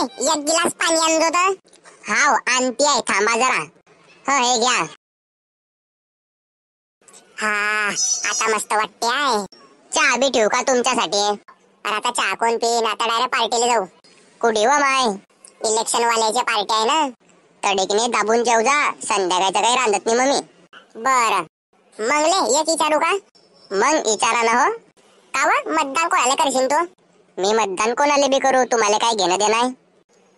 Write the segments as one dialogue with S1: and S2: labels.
S1: एक गिलास पाणी आणतो तर. हाव आणती आहे, थांबा जरा. हे घ्या. हा आता मस्त वाटते आहे. चहा बी ठेवू का तुमच्यासाठी? अरे आता चहा कोण पिन, आता डायरेक्ट पार्टीला जाऊ. कुठे हो माय? इलेक्शन वाल्याची पार्टी आहे ना. तडीकने दाबून जेव जा, संध्याकाळचं काही रांधत नाही मग मी. बर मंगले एक विचारू का? मग विचारा ना. हो का व, मतदान कोणाला करशील तू? मी मतदान कोणाला बी करू, तुम्हाला काय घेणं देणं आहे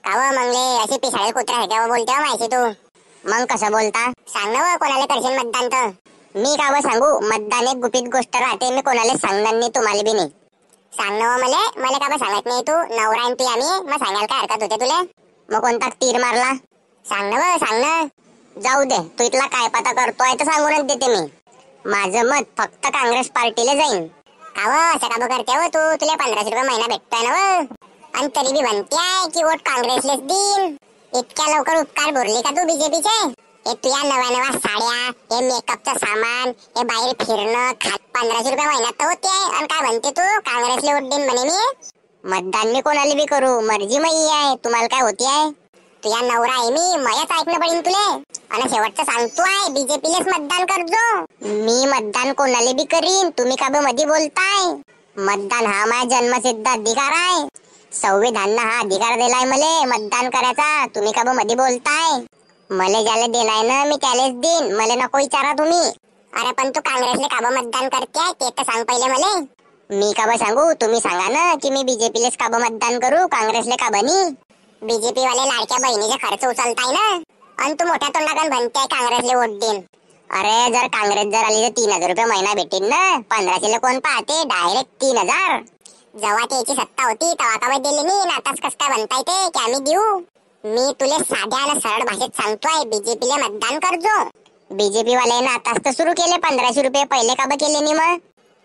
S1: का व? मंगले अशी पिसाळे कुत्रा आहे का बोलते माहिती तू? मग कसं बोलता? सांग ना व, कोणाला करशील मतदान तर? मी का व सांगू, मतदान एक गुपित गोष्ट राहते, मी कोणाला सांगणार नाही, तुम्हाला बी नाही. सांग ना मला का सांगत नाही तू? नवरा आणि ती आम्ही, मग सांगायला काय हरकत होते तुला? मग कोणता तीर मारला? सांग ना व, सांग ना. जाऊ दे, तू इथला काय पता करतोय तर सांगूनच देते मी. माझं मत फक्त काँग्रेस पार्टीला जाईन. का व असं का करते हो तू? तुला 1500 रुपये महिना भेटतोय ना व, आणि तरी बी म्हणते की वोट काँग्रेसलेच देईन. इतक्या लवकर उपकार भरले का तू बीजेपीचे? हे तुझ्या नव्या साड्या, हे मेकअपचं सामान, हे बाहेर फिरणं, खात 1500 रुपये महिन्यात तर होते, आणि काय म्हणते तू काँग्रेसला वोट देईन म्हणे मी? मतदान मी कोणाला बी करू, मर्जी मई आहे, तुम्हाला काय होती आहे? तुझ्या नवरा आहे मी, मयच ऐकणं पडेल तुले. आणि शेवटचं सांगतो आहे, बीजेपीलाच मतदान करजो. मी मतदान कोणाला बी करीन, तुम्ही का मध्ये बोलताय? मतदान हा माझा जन्मसिद्ध अधिकार आहे. संविधान हा अधिकार दिलाय मले मतदान करायचा, तुम्ही का मध्ये बोलताय? मला ज्याला देणार ना मी त्यालाच देईन, मला नको विचारा तुम्ही. अरे पण तू काँग्रेसला का मतदान करते ते तर सांग पहिले मला. मी का सांगू, तुम्ही सांगा ना की मी बीजेपीलाच का मतदान करू, काँग्रेसला का बनी? बीजेपी वाले लाडक्या बहिणीचा खर्च उचलताय ना, आणि तू मोठ्या तोंडाकडून म्हणते काँग्रेसला वोट देईन. अरे जर काँग्रेस जर आली तर 3000 रुपये महिना भेटेल ना. 1500 कोण पाहते, डायरेक्ट 3000. जेव्हा त्याची सत्ता होती तेव्हा का दिली मी, आताच कस काय म्हणताय ते की आम्ही देऊ? मी तुला साध्या आणि सरळ भाषेत सांगतोय, बीजेपीला मतदान करजो. बीजेपी वाल्याने आताच तर सुरू केले 1500 रुपये, पहिले का केले नाही मग?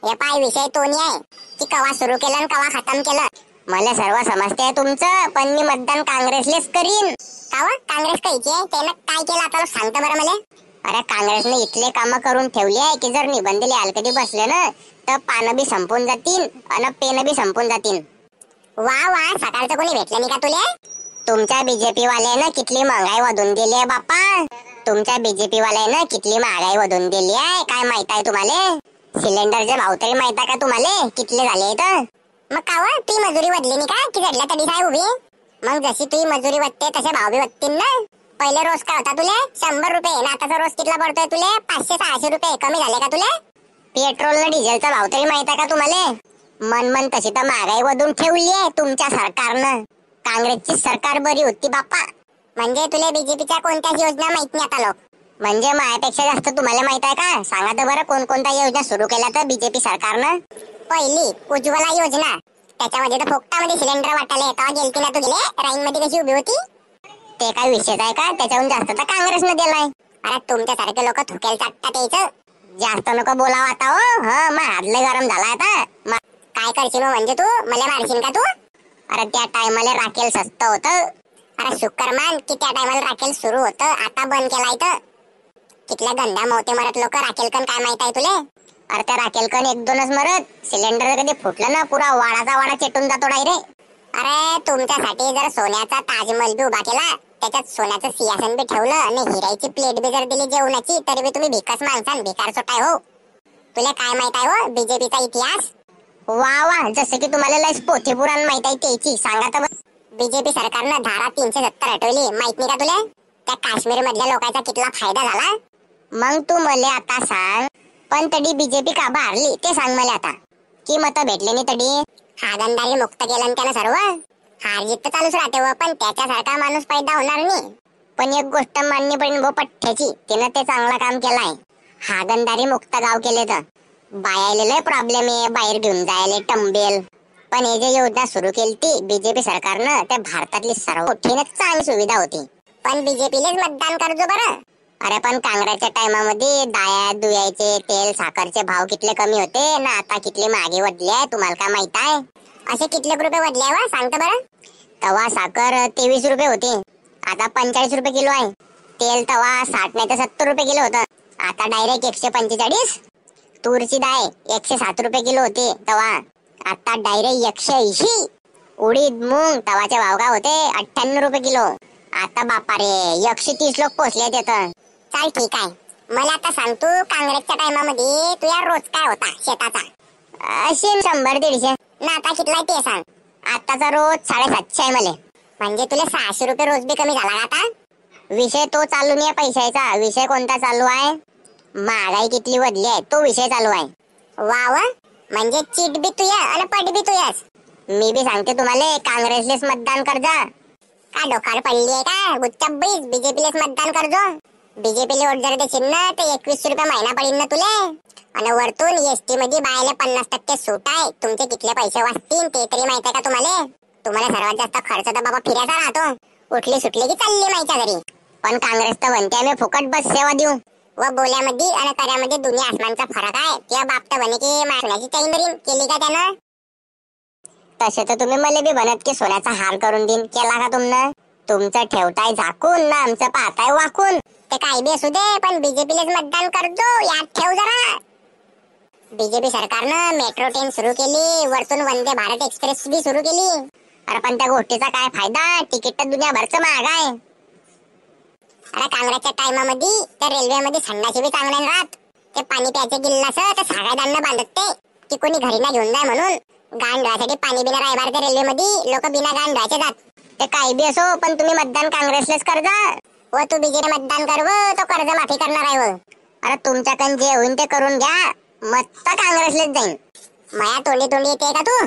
S1: हे पाय विषय तो नाही आहे की कवा सुरू केलं आणि कवा खतम केलं. मला सर्व समजते तुमचं, पण मी मतदान काँग्रेसलेच करीन. का काँग्रेस कायची आहे, त्यानं काय केलं आता सांगतं बरं मला? अरे काँग्रेसने इथले काम करून ठेवले आहे की जर निबंधले हलकटी बसले ना तर पानं बी संपून जातील आणि पेन बी संपून जातील. वा वा, सकाळचं कोणी भेटलं नाही का तुले? तुमच्या बीजेपी वाल्यानं कितली महागाई वाढून दिली आहे बाप्पा. तुमच्या बीजेपी वाल्यानं कितली महागाई वाढून दिली आहे काय माहित आहे तुम्हाला? सिलेंडरचे भाव तरी माहित आहे का तुम्हाला कितले झाले तर? मग काव ती मजुरी वाढली नाही का की घडल्या तरी काय उभी? मग जशी ती मजुरी वाढते तसे भाव बी वाढतील ना. पहिले रोज काय होता तुले 100 रुपये ना, आताचा रोज कितला पडतोय तुले? 500-600 रुपये. कमी झाले का तुले? पेट्रोल न डिझेलचा भाव तरी माहित आहे का तुम्हाला? मन तशी तर महागाई वाढून ठेवली आहे तुमच्या सरकारनं. काँग्रेसची सरकार बरी होती बाप्पा. म्हणजे तुला बीजेपीच्या कोणत्याच योजना माहित नाही आता लोक? म्हणजे माझ्यापेक्षा जास्त तुम्हाला माहित आहे का? सांगा तर बरं कोणकोणत्या योजना सुरू केल्या तर बीजेपी सरकारनं? पहिली उज्ज्वला योजना, त्याच्यामध्ये तर फोक्टामध्ये सिलेंडर वाटायला तेव्हा गेलती ना तू, गेले राईन मध्ये कशी उभी होती? ते काय विषय आहे का? त्याच्याहून जास्त तर काँग्रेसनं दिलाय. अरे तुमच्यासारखे लोक थुकेल चाटतात यायचं. जास्त नको बोलावं आता हो. मग हातले गरम झाला आता. काय करशील म्हणजे तू मला मारशील का तू? अरे त्या टायमाला राखेल स्वस्त होतं. अरे शुक्रमान की त्या टायमाला राखेल सुरू होतं, आता बंद केलाय तर. कितल्या गंड्या मोठे मरत लोक राखेल कण काय माहित आहे तुले? अरे त्या राखेल कण 1-2च मरत, सिलेंडर कधी फुटलं ना पुरा वाडाचा वाडा चेटून जातो डायरेक्ट. अरे तुमच्यासाठी जर सोन्याचा ताजमहल बी उभा केला, त्याच्यात सोन्याचं सिंहासन बी ठेवलं आणि हिराची प्लेट बी जर दिली जेवणाची, तरी बी तुम्ही भिकास माणसान भिकार सोटाय हो. तुला काय माहित आहे हो बीजेपीचा इतिहास? वा वा, जसं की तुम्हाला लयच पोथी पुराण माहित आहे त्याची सांगा तर. बीजेपी सरकारनं धारा 370 हटवली, माहित नाही का तुला? त्या काश्मीर मधल्या लोकांचा कितला फायदा झाला? मग तू मला आता सांग, पण तडी बीजेपी का हारली ते सांग मला आता. की मत भेटले नाही तडी? हागंदारी मुक्त केलं त्यानं सर्व. हार जीत तर चालूच राहते व, पण त्याच्यासारखा माणूस पैदा होणार नाही. पण एक गोष्ट मान्य पडेल भो पठ्ठ्याची, तिनं ते चांगलं काम केलंय. हागंदारी मुक्त गाव केले तर बायाले लय प्रॉब्लेम आहे, बाहेर घेऊन जायले टंबेल. पण हे जे योजना सुरू केली ती बीजेपी सरकारनं, त्या भारतातली सर्व मोठीनच चांगली सुविधा होती. पण बीजेपीलेच मतदान करजो बरं. अरे पण काँग्रेसच्या टायमामध्ये दाया दुयाचे तेल साखरचे भाव कितले कमी होते ना, आता कितले मागे वाढले आहे तुम्हाला काय माहित आहे? असे कितले रुपये वाढले आहे सांगतो बरं? तवा साखर 23 रुपये होती, आता 45 रुपये किलो आहे. तेल तवा 60 नाही तर 70 रुपये किलो होतं, आता डायरेक्ट 145. तुरची डाळ 107 रुपये किलो होती तवा, आता डायरेक्ट 180. उडीद मूग तवाचे भाव काय होते 98 रुपये किलो. आता बापा रे 130 लोक पोहोचले तिथं. चाल ठीक आहे. मला आता सांग तू काँग्रेसच्या टायमामध्ये तुझा रोज काय होता शेताचा? अशी 100-150. ना आता कितला ते सांग. आताचा रोज 750 आहे मला. म्हणजे तुला 600 रुपये रोज बी कमी झाला का आता? विषय तो चालू नाही पैशाचा. विषय कोणता चालू आहे? महागाई किती वाढली आहे तो विषय चालू आहे. वा वा, म्हणजे चीट बी तुया आणि पट बी तुयाच. मी बी सांगते तुम्हाला काँग्रेसलेच मतदान कर जा. का डोकार पडली आहे का? गुच्चा बीज बीजेपीलेच मतदान कर जो. बीजेपीले वोट जर देशील ना तर 21 रुपये महिना पडेल ना तुले. आणि वरतून एसटी मध्ये बायला 50% सूट आहे. तुमचे कितले पैसे वाचतील ते तरी माहित आहे का तुम्हाला? तुम्हाला सर्वात जास्त खर्च तर बाबा फिरायचा राहतो. उठली सुटली की चालली माहिती घरी. पण काँग्रेस तर म्हणते आम्ही फुकट बस सेवा देऊ. व बोल्यामध्ये आणि कार्यामध्ये दुनिया आसमानचा फरक आहे. त्या बाप तर म्हणे की सोन्याची चैन केली का त्यानं? तसे तर तुम्ही मला बी म्हणत की सोन्याचा हार करून देईन. केला का तुमनं? तुमचं ठेवताय झाकून ना आमचं पाहताय वाकून. ते काय बी असू दे पण बीजेपीलाच मतदान करतो याद ठेव जरा. बीजेपी सरकारनं मेट्रो ट्रेन सुरू केली. वरतून वंदे भारत एक्सप्रेस बी सुरू केली. अरे पण त्या गोष्टीचा काय फायदा? तिकीट तर दुनियाभरचं महाग आहे. अरे काँग्रेसच्या टायमामध्ये त्या रेल्वेमध्ये संडाशी बी चांगल्या राहत. ते पाणी प्यायचे गिल्लास तर सागायदांना बांधत ते की कोणी घरी ना घेऊन जाय म्हणून. गाण धुवायसाठी पाणी बिना राहणार त्या रेल्वेमध्ये लोक बिना गाण धुवायचे जात. ते काही बी असो पण तुम्ही मतदान काँग्रेसलाच कर जा. व तू बीजेपी मतदान कर व तो कर्ज माफी करणार आहे व. अरे तुमच्याकडून जे होईल ते करून घ्या. मत काँग्रेसलाच जाईन. माया तोंडी तोंडी येते का तू?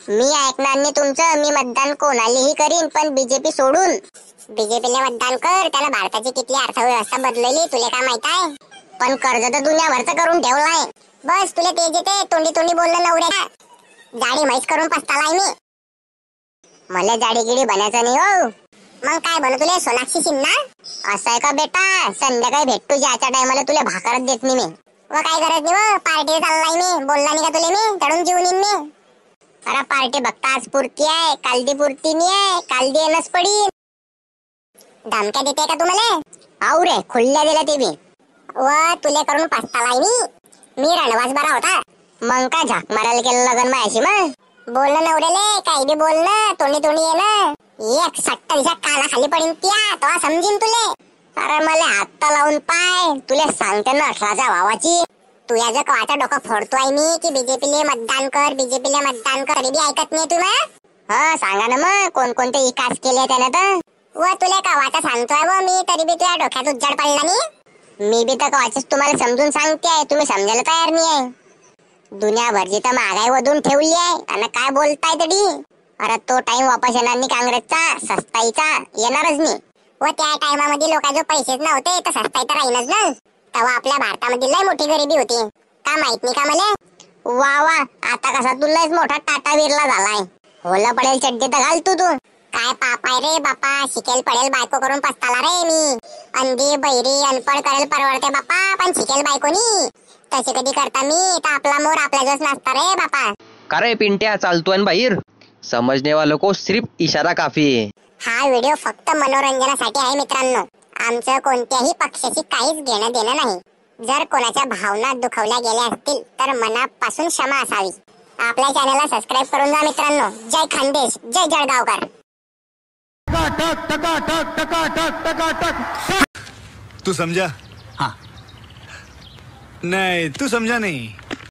S1: मी ऐकणार नाही तुमचं. मी मतदान कोणालाही करीन पण बीजेपी सोडून. बीजेपीला मतदान कर. त्याला भारताची किती अर्थव्यवस्था बदलली तुला काय माहित आहे? पण कर्ज तर दुनियाभरचं करून ठेवलाय. बस तुला ते येते तोंडी तोंडी बोलणं नवऱ्या. जाडी म्हैस करून पस्तालाय मी. मला जाडी गिडी बनायचं नाही हो. मग काय बनू तुला सोनाक्षी सिन्हा? असं आहे का बेटा? संध्याकाळी भेटतो ज्याच्या टायमाला तुला भाकरच देत नाही मी. व काय गरज नाही व पार्टी चाललाय मी. बोलला नाही का तुला मी? चढून जीवन येईन मी. अरे पार्टी बघता आज पुरती आहे कालदी पुरती नाही आहे. कालदी येणच पडी. धमक्या देते का तुम्हाला? आऊ रे खुल्ल्या दिल्या ते बी. व तुले करून पस्तालाय मी रणवास बरा होता. मग काय झाक मारायला केलं लग्न मायाशी? मग बोलणं नवऱ्याले काही बी बोलणं तोंडी तोंडी येणं. एक सट्टा दिशा काना खाली पडीन त्या तेव्हा समजीन तुले. अरे मला हात लावून पाय तुला सांगते ना 18च्या भावाची. तू या जर कवाचा डोकं फोडतोय मी की बीजेपीले मतदान कर बीजेपीला मतदान कर तरी बी ऐकत नाही तुम्ही. हा सांगा ना मग कोणकोणते विकास केले त्याने तर. व तुला कवाचा सांगतोय व मी तरी बी तुझ्या डोक्यात उज्जड पडला नाही. मी बी तर कवाचीच तुम्हाला समजून सांगते तुम्ही समजायला तयार नाही आहे. दुनियाभरची तर महागाई वधून ठेवली आहे आणि काय बोलताय तरी. अरे तो टाइम वापस येणार नाही काँग्रेसचा. सस्ताईचा येणारच नाही. व त्या टायमामध्ये लोकांजवळ पैसेच नव्हते तर सस्ताई तर राहीनच ना. तेव्हा आपल्या भारतामध्ये लय मोठी गरिबी होती. का माहित नाही का मला? वा वा, आता कसा तुलाच मोठा टाटा बिर्ला झालाय. होला पडेल चड्डी तर घाल तू. काय पाप आहे रे बापा. शिकेल पडेल बायको करून पस्ताला रे मी. अंधी बैरी अनपड करेल परवडते बापा पण शिकेल बायकोनी तशी कधी करता मी तर आपला मोर आपल्याजवळ नसता रे बापा.
S2: का रे पिंट्या चालतोय ना बाहेर? समजने वालों को सिर्फ इशारा काफी है.
S1: हा व्हिडिओ फक्त मनोरंजनासाठी आहे मित्रांनो. आमचं कोणत्याही पक्षाशी काहीच घेणं देणं नाही. जर कोणाच्या भावना दुखावल्या गेल्या असतील तर मनापासून क्षमा असावी. आपल्या चॅनलला सबस्क्राईब करून जा मित्रांनो. जय खानदेश जय जळगावकर.
S3: तू समझा? हाँ. नहीं तू समझा नहीं.